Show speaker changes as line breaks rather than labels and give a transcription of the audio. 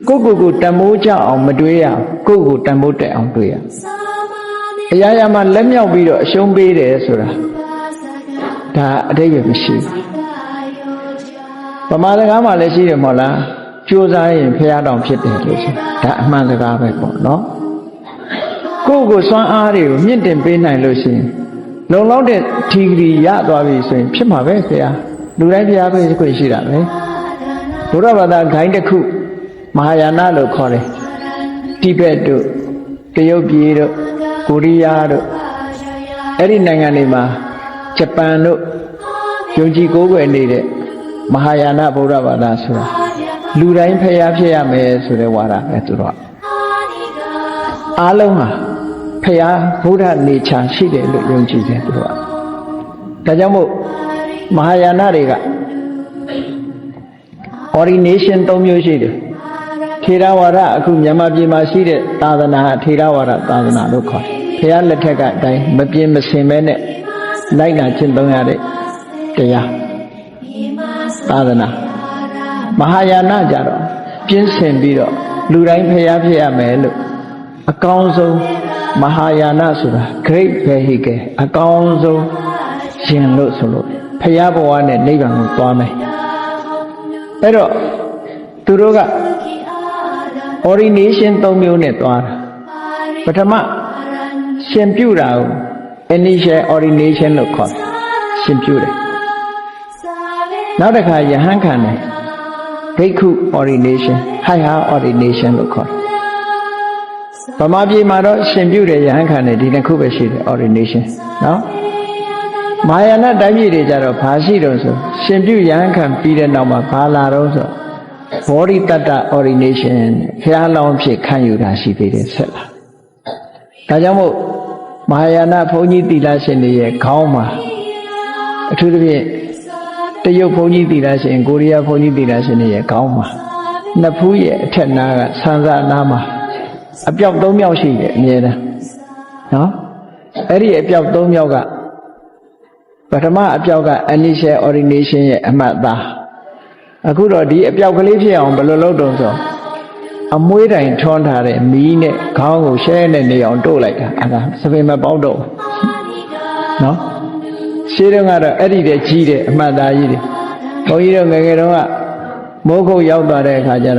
ကိုတမိုးကြအောင်မတွေးရကိုတမိုးတက်အောင်တွေးရအရာရာမှာလက်မြောက်ပြီးတော့အရှုံးပေးတယ်ဆိုတာဒါအတိတ်ပဲမရှိဘူးဗမာစကားမှာလည်းရှိတယ်မဟုတ်လားကြိုးစားရင်ဖျားတောင်ဖြစ်တယ်လို့ဆိုဒါအမှန်စကားပဲပေါ့နော်ကိုစွမ်းအားတွေကိုမြင့်တင်ပေးနိုင်လို့ရှိရင်လုံလောက်တဲ့ထီဂရီရသွားပြီဆိုရင်ဖြစ်မှာပဲဖျားလူတိုင်းဖျားပဲခွင့်ရှိတာပဲဘုရားဘာသာဂိုင်းတစ်ခုမဟာယာနလို့ခေါ်တယ်တိဘက်တို့တရုတ်ပြည်တို့ကိုရီးယားတို့အဲ့ဒီနိုင်ငံတွေမှာဂျပန်တို့ယုံကြည်ကိုးကွယ်နေတဲ့မဟာယာနဗုဒ္ဓဘာသာဆိုတာလူတိုင်းဖျားဖြစ်ရမယ်ဆိုတဲ့ဝါဒပဲသူတို့အားလုံးဟာဖျားဗုဒ္ဓနေချာရှိတယ်လို့ယုံကြည်တယ်သူတို့ဒါကြောင့်မို့မဟာယာနတွေက ordination 3မျိုးရှိတယ်ထေရဝါဒအခုမြန်မာပြည်မှာရှိတဲ့သာသနာထေရဝါဒသာသနာလို့ခေါ်တယ်ဖျားလက်ထက်ကအတိုင်းမပြင်းမစင်မဲနဲ့လိုက်နာကျင့်သုံးရတဲ့တရားသာသနာမဟာယာနကြတော့ပြင်းစင်ပြီးတော့လူတိုင်းဖျားဖြစ်ရမယ်လို့အကောင်းဆုံးမဟာယာနဆိုတာ great vehicle အကောင်းဆုံးရှင်လို့ဆိုလို့ဖျားဘဝနဲ့နိဗ္ဗာန်ကိုသွားမယ်အဲ့တော့သူတို့က ordination 3မျိုးနဲ့သွားတာပထမရှင်ပြုတာကို initial ordination လို့ခေါ်တယ်ရှင်ပြုတယ်နောက်တစ်ခါယဟန်ခံတယ်ဘိက္ခု ordination higher ordination လို့ခေါ်တယ်ဗမာပြည်မှာတော့ရှင်ပြုတယ်ယဟန်ခံတယ်ဒီနှစ်ခုပဲရှိတယ် ordination နော်မဟာယာနတိုင်းပြည်တွေကြတော့ဘာရှိတော့ဆိုရှင်ပြုယဟန်ခံပြီးတဲ့နောက်မှာဘာလာတော့ဆိုဘောဓိတတ္တ ordination ဖျားလောင်းဖြစ်ခံယူတာရှိသေးတယ်ဆက်လာဒါကြောင့်မို့မဟာယာနဘုန်းကြီးသီလရှင်တွေရဲ့ခေါင်းမှာအထူးသဖြင့်တရုတ်ဘုန်းကြီးသီလရှင်ကိုရီးယားဘုန်းကြီးသီလရှင်တွေရဲ့ခေါင်းမှာနှစ်ဖူးရဲ့အထက်နားကဆန်းစားနားမှာအပြောက်၃မြောက်ရှိတယ်အမြဲတမ်းနော်အဲ့ဒီအပြောက်၃မြောက်ကပထမအပြောက်က initial ordination ရဲ့အမှတ်သားအခုတော့ဒီအပြောက်ကလေးဖြစ်အောင်ဘယ်လိုလုပ်တော့ဆိုအမွှေးတိုင်ထွန်းထားတဲ့မီးနဲ့ခေါင်းကိုရှဲနဲ့နေအောင်တို့လိုက်တာအဲ့ဒါစပင်မပေါက်တော့နော်ရှင်းတော့ကတော့အဲ့ဒီတည်းကြီးတဲ့အမှတ်သားကြီးတွေဘုန်းကြီးတို့ငယ်ငယ်တုန်းကမိုးကုတ်ရောက်သွားတဲ့အခါကျတော့